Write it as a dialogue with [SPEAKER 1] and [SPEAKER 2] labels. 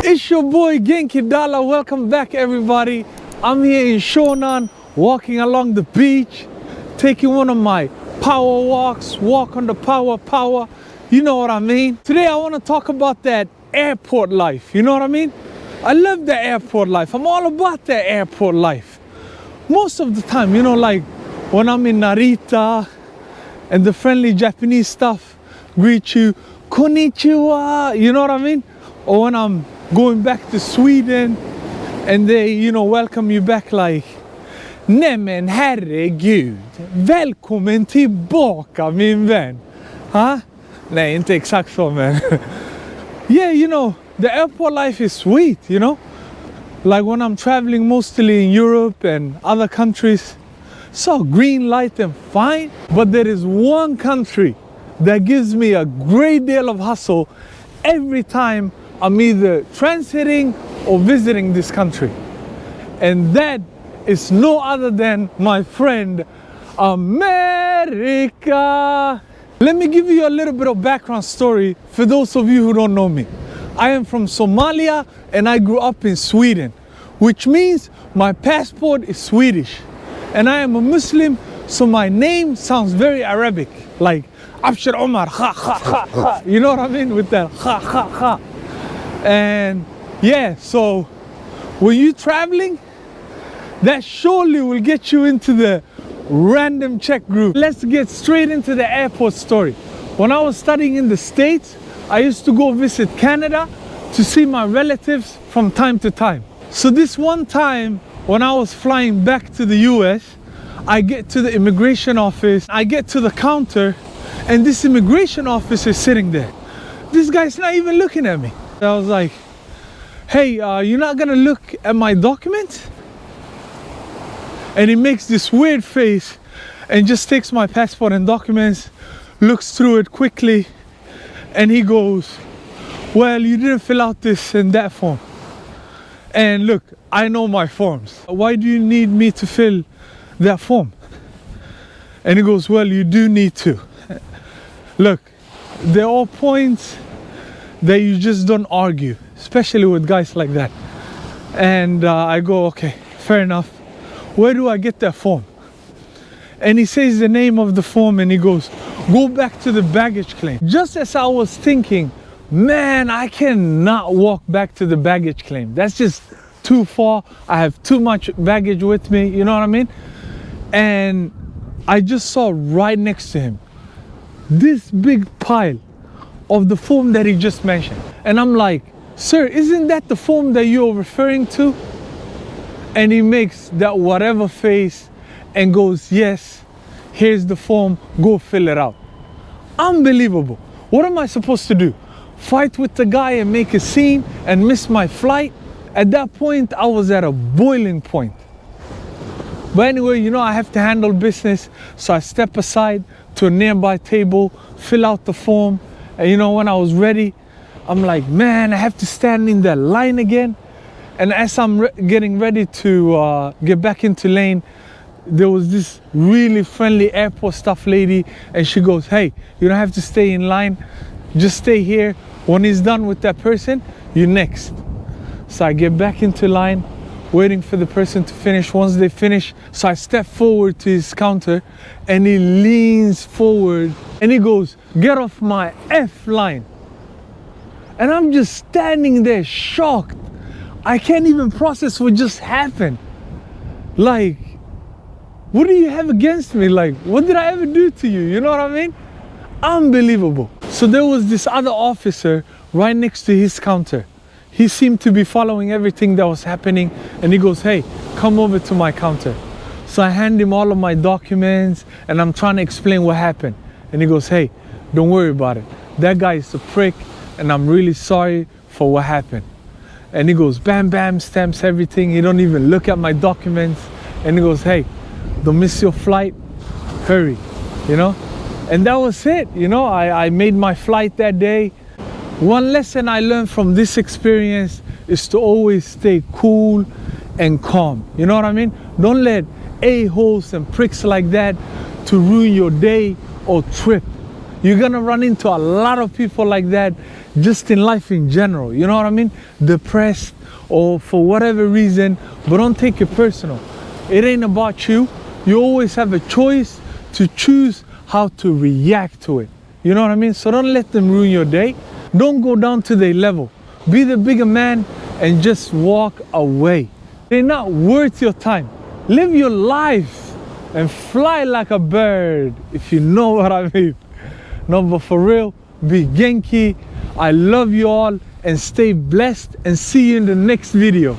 [SPEAKER 1] It's your boy Genki Dala. Welcome back, everybody. I'm here in Shonan, walking along the beach, taking one of my power walks, walk on the power. You know what I mean? Today I want to talk about that airport life. You know what I mean? I love the airport life. I'm all about that airport life. Most of the time, you know, like when I'm in Narita and the friendly Japanese stuff greet you, konnichiwa, you know what I mean? Or when I'm going back to Sweden and they, you know, welcome you back like, nej men herregud, välkommen tillbaka min vän. Huh? Nej, inte exakt så, man. Yeah, you know, the airport life is sweet, you know? Like when I'm traveling mostly in Europe and other countries, so green light and fine. But there is one country that gives me a great deal of hustle every time I'm either transiting or visiting this country. And that is no other than my friend, America. Let me give you a little bit of background story for those of you who don't know me. I am from Somalia and I grew up in Sweden, which means my passport is Swedish. And I am a Muslim, so my name sounds very Arabic, like Abshir Omar, ha, ha, ha, ha. You know what I mean? With that ha, ha, ha. And yeah, so when you're traveling, that surely will get you into the random check group. Let's get straight into the airport story. When I was studying in the States, I used to go visit Canada to see my relatives from time to time. So this one time when I was flying back to the US, I get to the immigration office, I get to the counter, and this immigration officer is sitting there. This guy's not even looking at me. I was like, hey, you're not gonna look at my documents? And he makes this weird face and just takes my passport and documents, looks through it quickly, and he goes, well, you didn't fill out this and that form. And look, I know my forms. Why do you need me to fill that form? And he goes, well, you do need to. Look, they're all points that you just don't argue, especially with guys like that. And I go, okay, fair enough. Where do I get that form? And he says the name of the form and he goes, go back to the baggage claim. Just as I was thinking, man, I cannot walk back to the baggage claim. That's just too far. I have too much baggage with me, you know what I mean? And I just saw right next to him this big pile of the form that he just mentioned. And I'm like, sir, isn't that the form that you're referring to? And he makes that whatever face and goes, yes, here's the form, go fill it out. Unbelievable. What am I supposed to do? Fight with the guy and make a scene and miss my flight? At that point, I was at a boiling point. But anyway, you know, I have to handle business. So I step aside to a nearby table, fill out the form. And you know, when I was ready, I'm like, man, I have to stand in that line again. And as I'm getting ready to get back into lane, there was this really friendly airport staff lady, and she goes, hey, you don't have to stay in line, just stay here. When he's done with that person, you're next. So I get back into line, waiting for the person to finish. Once they finish, so I step forward to his counter, and he leans forward and he goes, get off my F line. And I'm just standing there shocked. I can't even process what just happened. Like, what do you have against me? Like, what did I ever do to you? You know what I mean? Unbelievable. So there was this other officer right next to his counter. He seemed to be following everything that was happening, and he goes, hey, come over to my counter. So I hand him all of my documents and I'm trying to explain what happened. And he goes, hey, don't worry about it. That guy is a prick and I'm really sorry for what happened. And he goes, bam, bam, stamps everything. He don't even look at my documents. And he goes, hey, don't miss your flight, hurry, you know? And that was it, you know? I made my flight that day. One lesson I learned from this experience is to always stay cool and calm. You know what I mean? Don't let a-holes and pricks like that to ruin your day or trip. You're gonna run into a lot of people like that just in life in general. You know what I mean? Depressed or for whatever reason, but don't take it personal. It ain't about you. You always have a choice to choose how to react to it. You know what I mean? So don't let them ruin your day. Don't go down to their level. Be the bigger man and just walk away. They're not worth your time. Live your life and fly like a bird, if you know what I mean. No, but for real, be Genki. I love you all and stay blessed, and see you in the next video.